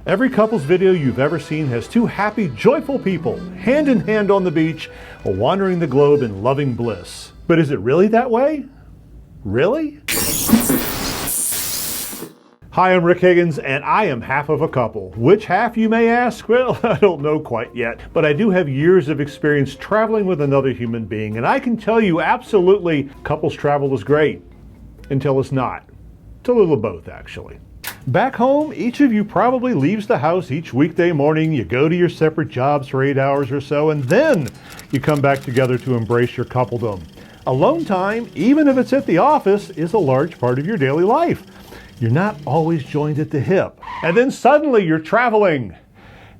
Every couple's video you've ever seen has two happy, joyful people, hand in hand on the beach, wandering the globe in loving bliss. But is it really that way? Really? Hi, I'm Rick Higgins, and I am half of a couple. Which half, you may ask? Well, I don't know quite yet, but I do have years of experience traveling with another human being, and I can tell you absolutely couples travel is great, until it's not. It's a little of both, actually. Back home, each of you probably leaves the house each weekday morning, you go to your separate jobs for 8 hours or so, and then you come back together to embrace your coupledom. Alone time, even if it's at the office, is a large part of your daily life. You're not always joined at the hip. And then suddenly you're traveling,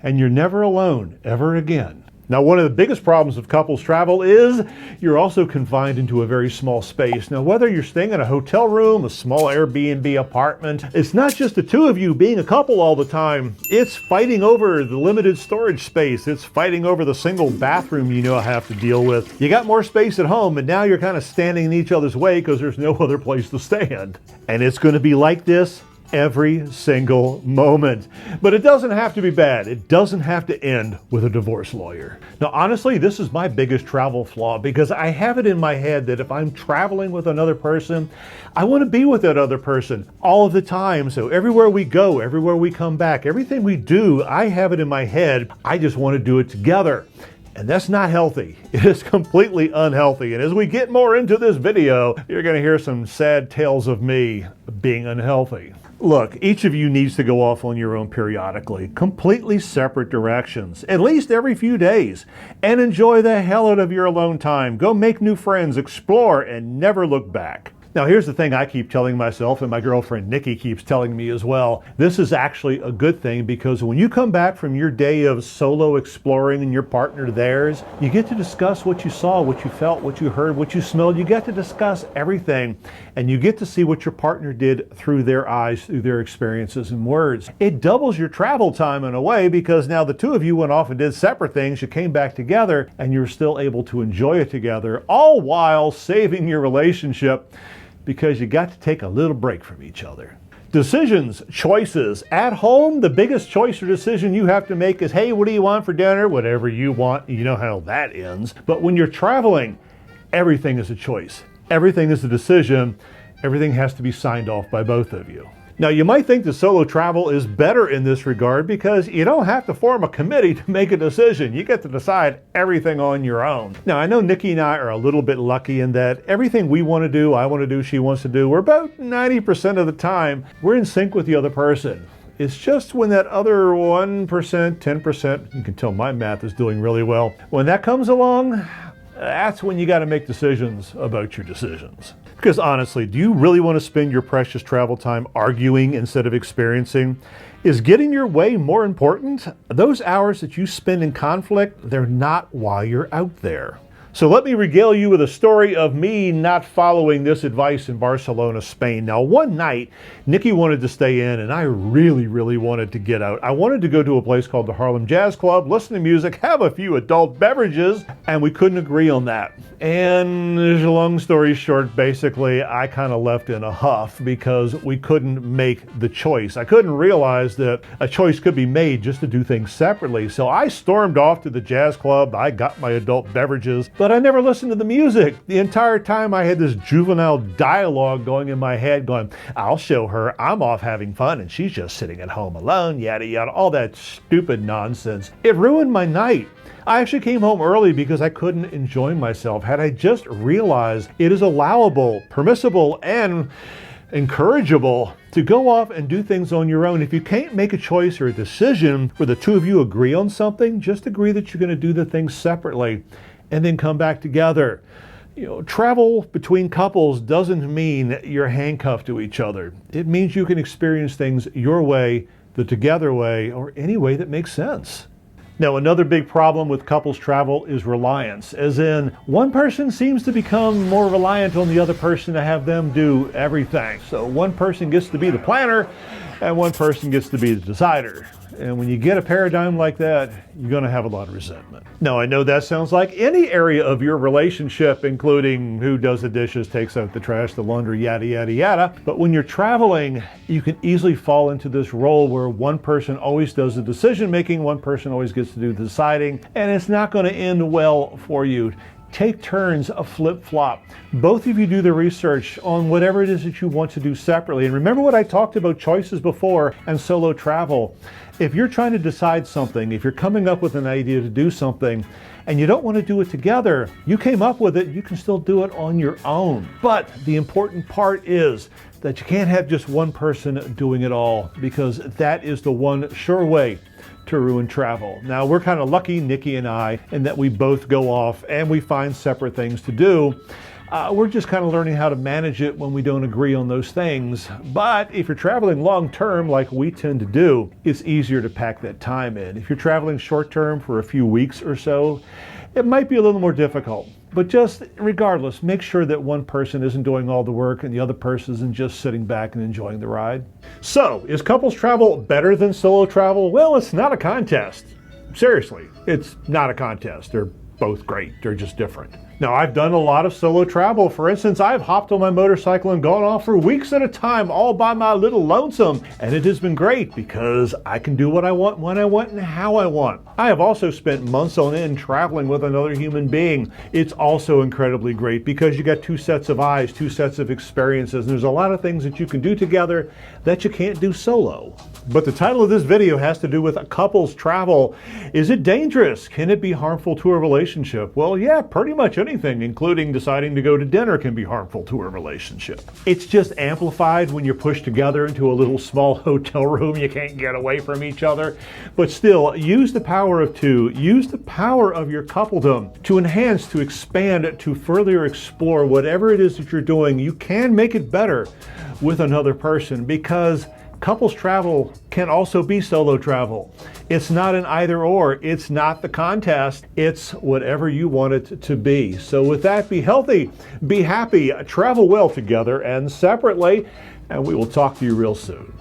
and you're never alone ever again. Now, one of the biggest problems of couples travel is you're also confined into a very small space. Now, whether you're staying in a hotel room, a small Airbnb apartment, it's not just the two of you being a couple all the time. It's fighting over the limited storage space. It's fighting over the single bathroom you now have to deal with. You got more space at home, and now you're kind of standing in each other's way because there's no other place to stand. And it's going to be like this every single moment. But it doesn't have to be bad. It doesn't have to end with a divorce lawyer. Now, honestly, this is my biggest travel flaw because I have it in my head that if I'm traveling with another person, I want to be with that other person all of the time. So everywhere we go, everywhere we come back, everything we do, I have it in my head. I just want to do it together. And that's not healthy. It is completely unhealthy. And as we get more into this video, you're going to hear some sad tales of me being unhealthy. Look, each of you needs to go off on your own periodically, completely separate directions, at least every few days, and enjoy the hell out of your alone time. Go make new friends, explore, and never look back. Now, here's the thing I keep telling myself, and my girlfriend Nikki keeps telling me as well. This is actually a good thing because when you come back from your day of solo exploring and your partner theirs, you get to discuss what you saw, what you felt, what you heard, what you smelled. You get to discuss everything, and you get to see what your partner did through their eyes, through their experiences and words. It doubles your travel time in a way because now the two of you went off and did separate things. You came back together, and you're still able to enjoy it together, all while saving your relationship, because you got to take a little break from each other. Decisions, choices. At home, the biggest choice or decision you have to make is, hey, what do you want for dinner? Whatever you want. You know how that ends. But when you're traveling, everything is a choice. Everything is a decision. Everything has to be signed off by both of you. Now, you might think that solo travel is better in this regard because you don't have to form a committee to make a decision. You get to decide everything on your own. Now, I know Nikki and I are a little bit lucky in that everything we want to do, I want to do, she wants to do, we're about 90% of the time, we're in sync with the other person. It's just when that other 1%, 10%, you can tell my math is doing really well, when that comes along, that's when you got to make decisions about your decisions. Because honestly, do you really want to spend your precious travel time arguing instead of experiencing? Is getting your way more important? Those hours that you spend in conflict, they're not while you're out there. So let me regale you with a story of me not following this advice in Barcelona, Spain. Now, one night, Nikki wanted to stay in, and I really wanted to get out. I wanted to go to a place called the Harlem Jazz Club, listen to music, have a few adult beverages, and we couldn't agree on that. And long story short, basically, I kind of left in a huff because we couldn't make the choice. I couldn't realize that a choice could be made just to do things separately. So I stormed off to the jazz club. I got my adult beverages, but I never listened to the music. The entire time I had this juvenile dialogue going in my head going, I'll show her I'm off having fun and she's just sitting at home alone, yada yada, all that stupid nonsense. It ruined my night. I actually came home early because I couldn't enjoy myself. Had I just realized it is allowable, permissible, and encourageable to go off and do things on your own. If you can't make a choice or a decision where the two of you agree on something, just agree that you're going to do the things separately and then come back together. You know, travel between couples doesn't mean you're handcuffed to each other. It means you can experience things your way, the together way, or any way that makes sense. Now, another big problem with couples travel is reliance, as in one person seems to become more reliant on the other person to have them do everything. So one person gets to be the planner and one person gets to be the decider. And when you get a paradigm like that, you're going to have a lot of resentment. Now, I know that sounds like any area of your relationship, including who does the dishes, takes out the trash, the laundry, yada, yada, yada. But when you're traveling, you can easily fall into this role where one person always does the decision making, one person always gets to do the deciding, and it's not going to end well for you. Take turns, a flip-flop. Both of you do the research on whatever it is that you want to do separately. And remember what I talked about choices before and solo travel. If you're trying to decide something, if you're coming up with an idea to do something, and you don't want to do it together, you came up with it, you can still do it on your own. But the important part is that you can't have just one person doing it all, because that is the one sure way to ruin travel. Now, we're kind of lucky, Nikki and I, in that we both go off and we find separate things to do. We're just kind of learning how to manage it when we don't agree on those things. But if you're traveling long term, like we tend to do, it's easier to pack that time in. If you're traveling short term for a few weeks or so, it might be a little more difficult. But just regardless, make sure that one person isn't doing all the work and the other person isn't just sitting back and enjoying the ride. So, is couples travel better than solo travel? Well, it's not a contest. Seriously, it's not a contest. They're both great. They're just different. Now, I've done a lot of solo travel. For instance, I've hopped on my motorcycle and gone off for weeks at a time, all by my little lonesome. And it has been great because I can do what I want, when I want, and how I want. I have also spent months on end traveling with another human being. It's also incredibly great because you got two sets of eyes, two sets of experiences. And there's a lot of things that you can do together that you can't do solo. But the title of this video has to do with couples travel. Is it dangerous? Can it be harmful to a relationship? Well, yeah, pretty much anything, including deciding to go to dinner, can be harmful to a relationship. It's just amplified when you're pushed together into a little small hotel room. You can't get away from each other. But still, use the power of two. Use the power of your coupledom to enhance, to expand, to further explore whatever it is that you're doing. You can make it better with another person, because couples travel can also be solo travel. It's not an either or. It's not the contest. It's whatever you want it to be. So with that, be healthy, be happy, travel well together and separately, and we will talk to you real soon.